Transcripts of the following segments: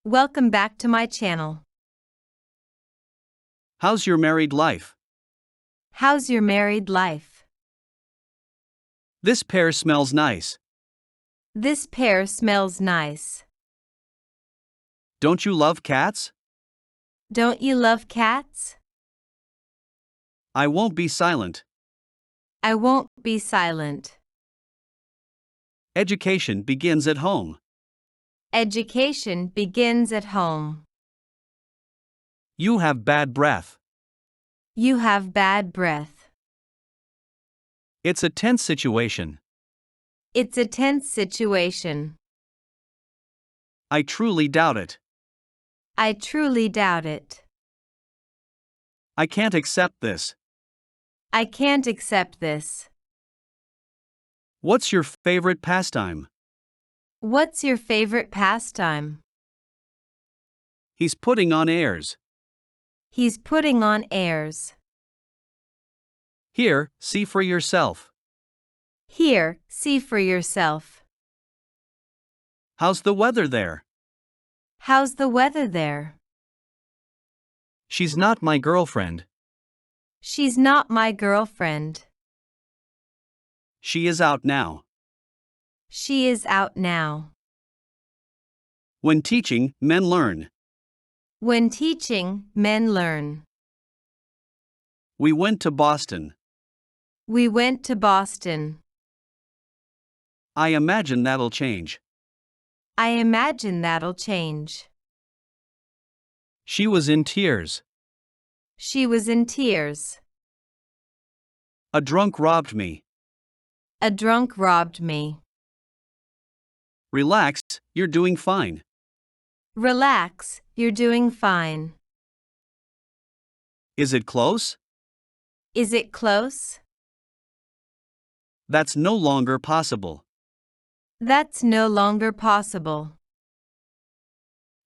Welcome back to my channel. How's your married life? How's your married life? This pear smells nice. This pear smells nice. Don't you love cats? Don't you love cats? I won't be silent. I won't be silent. Education begins at home. Education begins at home. You have bad breath. You have bad breath. It's a tense situation. It's a tense situation. I truly doubt it. I truly doubt it. I can't accept this. I can't accept this. What's your favorite pastime? What's your favorite pastime? He's putting on airs. He's putting on airs. Here, see for yourself. Here, see for yourself. How's the weather there? How's the weather there? She's not my girlfriend. She's not my girlfriend. She is out now. She is out now. When teaching, men learn. When teaching, men learn. We went to Boston. We went to Boston. I imagine that'll change. I imagine that'll change. She was in tears. She was in tears. A drunk robbed me. A drunk robbed me. Relax, you're doing fine. Relax, you're doing fine. Is it close? Is it close? That's no longer possible. That's no longer possible.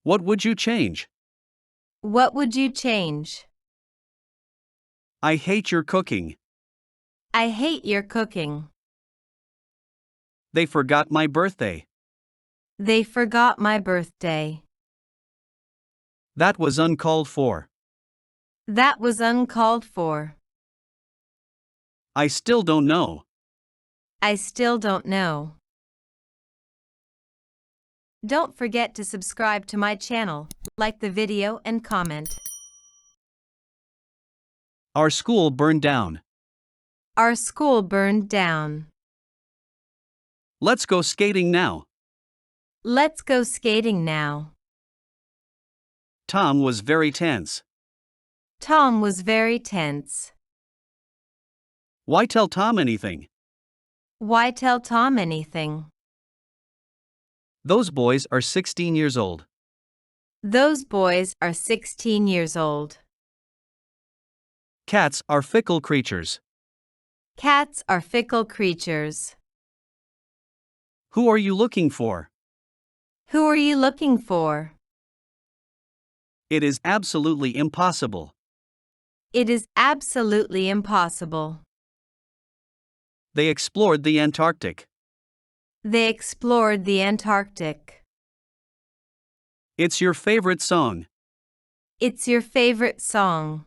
What would you change? What would you change? I hate your cooking. I hate your cooking. They forgot my birthday. They forgot my birthday. That was uncalled for. That was uncalled for. I still don't know. I still don't know. Don't forget to subscribe to my channel, like the video and comment. Our school burned down. Our school burned down. Let's go skating now. Let's go skating now. Tom was very tense. Tom was very tense. Why tell Tom anything? Why tell Tom anything? Those boys are 16 years old. Those boys are 16 years old. Cats are fickle creatures. Cats are fickle creatures. Who are you looking for? Who are you looking for? It is absolutely impossible. It is absolutely impossible. They explored the Antarctic. They explored the Antarctic. It's your favorite song. It's your favorite song.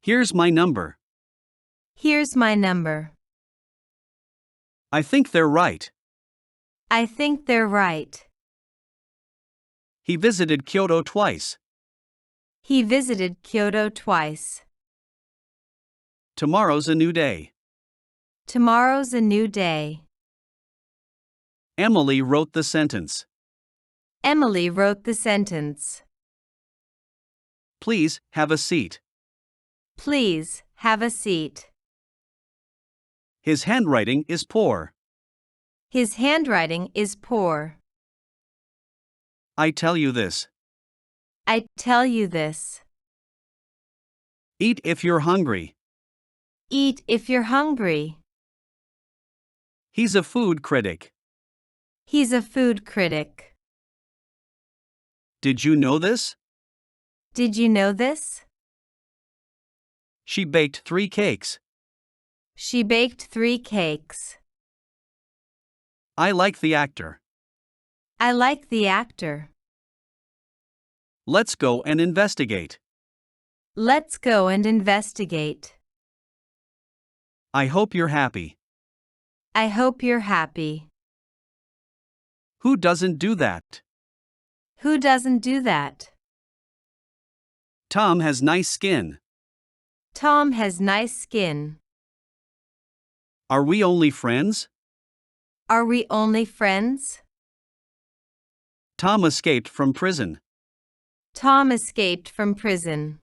Here's my number. Here's my number. I think they're right. I think they're right. He visited Kyoto twice. He visited Kyoto twice. Tomorrow's a new day. Tomorrow's a new day. Emily wrote the sentence. Emily wrote the sentence. Please, have a seat. Please, have a seat. His handwriting is poor. His handwriting is poor. I tell you this. I tell you this. Eat if you're hungry. Eat if you're hungry. He's a food critic. He's a food critic. Did you know this? Did you know this? She baked 3 cakes. She baked 3 cakes. I like the actor. I like the actor. Let's go and investigate. Let's go and investigate. I hope you're happy. I hope you're happy. Who doesn't do that? Who doesn't do that? Tom has nice skin. Tom has nice skin. Are we only friends? Are we only friends? Tom escaped from prison. Tom escaped from prison.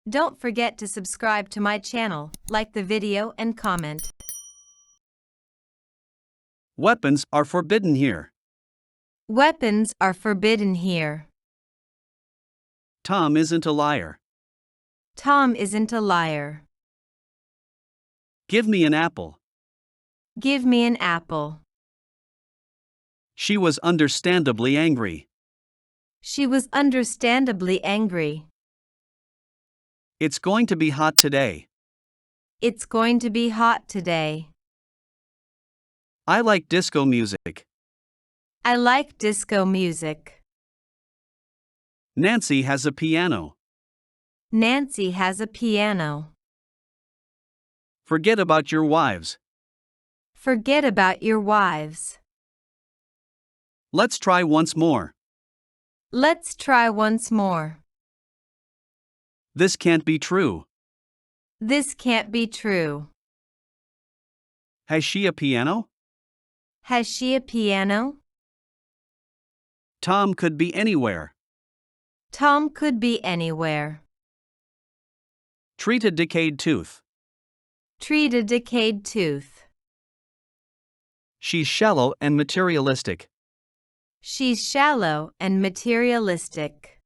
Don't forget to subscribe to my channel, like the video and comment. Weapons are forbidden here. Weapons are forbidden here. Tom isn't a liar. Tom isn't a liar. Give me an apple. Give me an apple. She was understandably angry. She was understandably angry. It's going to be hot today. It's going to be hot today. I like disco music. I like disco music. Nancy has a piano. Nancy has a piano. Forget about your wives. Forget about your wives. Let's try once more. Let's try once more. This can't be true. This can't be true. Has she a piano? Has she a piano? Tom could be anywhere. Tom could be anywhere. Treat a decayed tooth. Treat a decayed tooth. She's shallow and materialistic. She's shallow and materialistic.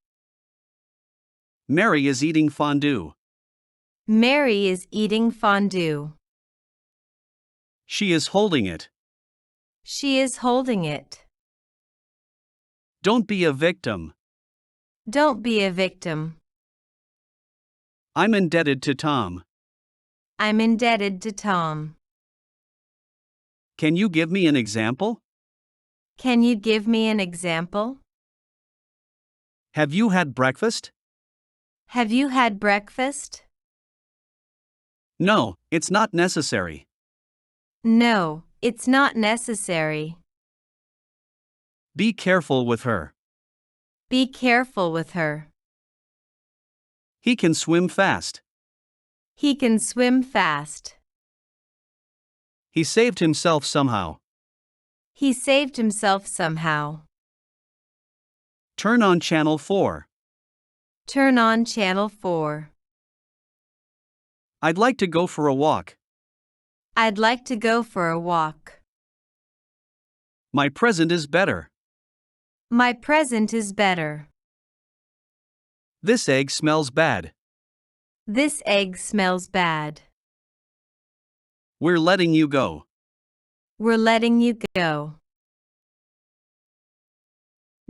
Mary is eating fondue. Mary is eating fondue. She is holding it. She is holding it. Don't be a victim. Don't be a victim. I'm indebted to Tom. I'm indebted to Tom. Can you give me an example? Can you give me an example? Have you had breakfast? Have you had breakfast? No, it's not necessary. No, it's not necessary. Be careful with her. Be careful with her. He can swim fast. He can swim fast. He saved himself somehow. He saved himself somehow. Turn on channel 4. Turn on channel 4. I'd like to go for a walk. I'd like to go for a walk. My present is better. My present is better. This egg smells bad. This egg smells bad. We're letting you go. We're letting you go.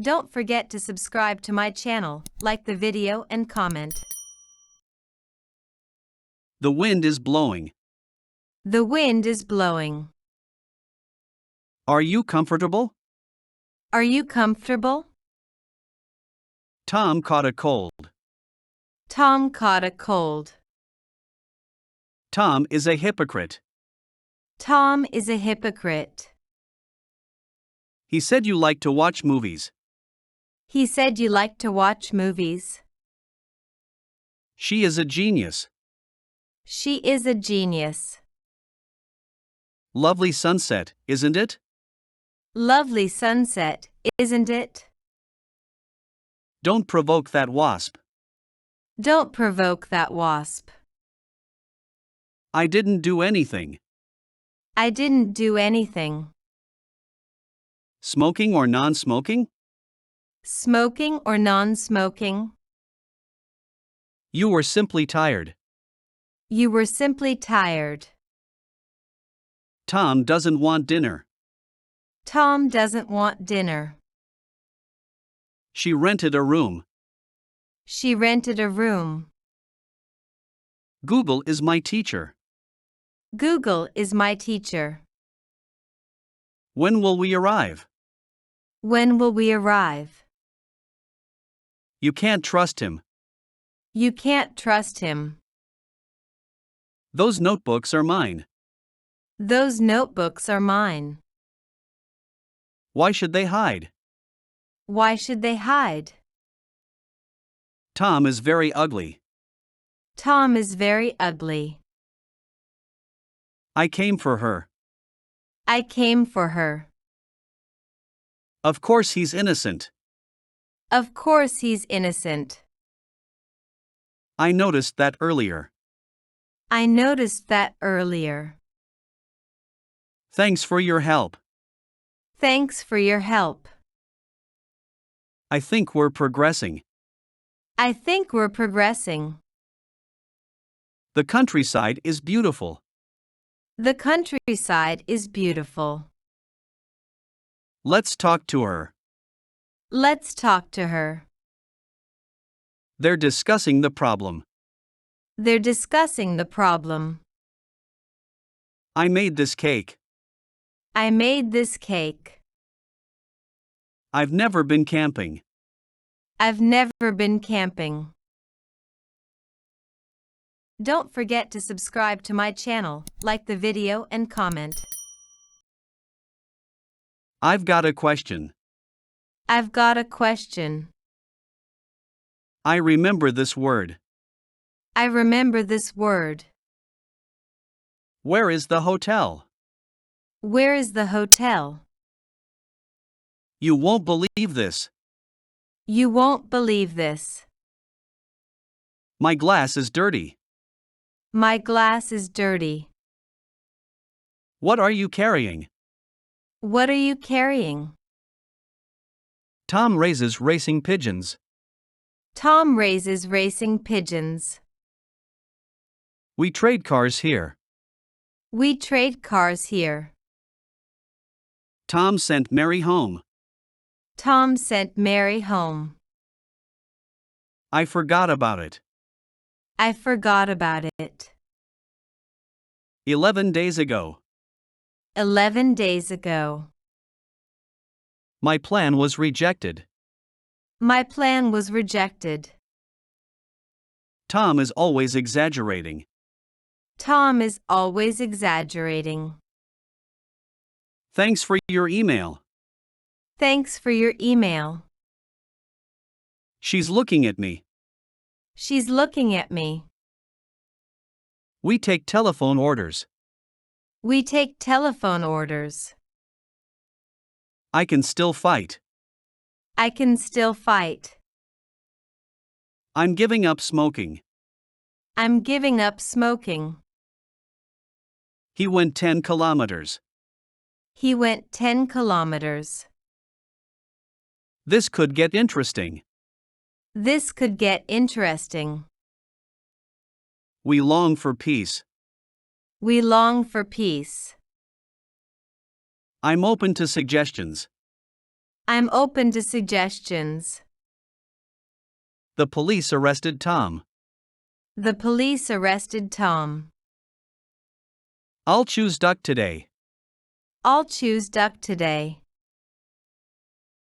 Don't forget to subscribe to my channel, like the video and comment. The wind is blowing. The wind is blowing. Are you comfortable? Are you comfortable? Tom caught a cold. Tom caught a cold. Tom is a hypocrite. Tom is a hypocrite. He said you like to watch movies. He said you like to watch movies. She is a genius. She is a genius. Lovely sunset, isn't it? Lovely sunset, isn't it? Don't provoke that wasp. Don't provoke that wasp. I didn't do anything. I didn't do anything. Smoking or non-smoking? Smoking or non-smoking? You were simply tired. You were simply tired. Tom doesn't want dinner. Tom doesn't want dinner. She rented a room. She rented a room. Google is my teacher. Google is my teacher. When will we arrive? When will we arrive? You can't trust him. You can't trust him. Those notebooks are mine. Those notebooks are mine. Why should they hide? Why should they hide? Tom is very ugly. Tom is very ugly. I came for her. I came for her. Of course he's innocent. Of course he's innocent. I noticed that earlier. I noticed that earlier. Thanks for your help. Thanks for your help. I think we're progressing. I think we're progressing. The countryside is beautiful. The countryside is beautiful. Let's talk to her. Let's talk to her. They're discussing the problem. They're discussing the problem. I made this cake. I made this cake. I've never been camping. I've never been camping. Don't forget to subscribe to my channel, like the video and comment. I've got a question. I've got a question. I remember this word. I remember this word. Where is the hotel? Where is the hotel? You won't believe this. You won't believe this. My glass is dirty. My glass is dirty. What are you carrying? What are you carrying? Tom raises racing pigeons. Tom raises racing pigeons. We trade cars here. We trade cars here. Tom sent Mary home. Tom sent Mary home. I forgot about it. I forgot about it. 11 days ago. 11 days ago. My plan was rejected. My plan was rejected. Tom is always exaggerating. Tom is always exaggerating. Thanks for your email. Thanks for your email. She's looking at me. She's looking at me. We take telephone orders. We take telephone orders. I can still fight. I can still fight. I'm giving up smoking. I'm giving up smoking. He went 10 kilometers. He went 10 kilometers. This could get interesting. This could get interesting. We long for peace. We long for peace. I'm open to suggestions. I'm open to suggestions. The police arrested Tom. The police arrested Tom. I'll choose duck today. I'll choose duck today.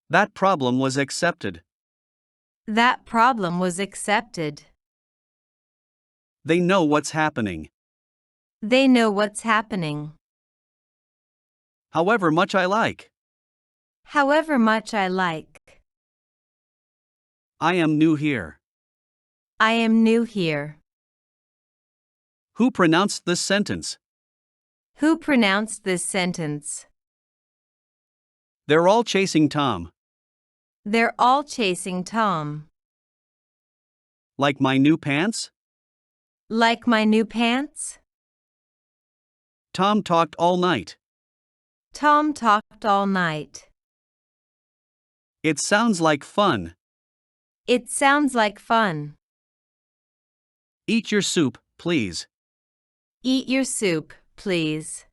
That problem was accepted. That problem was accepted. They know what's happening. They know what's happening. However much I like. However much I like. I am new here. I am new here. Who pronounced this sentence? Who pronounced this sentence? They're all chasing Tom. They're all chasing Tom. Like my new pants? Like my new pants? Tom talked all night. Tom talked all night. It sounds like fun. It sounds like fun. Eat your soup, please. Eat your soup, please.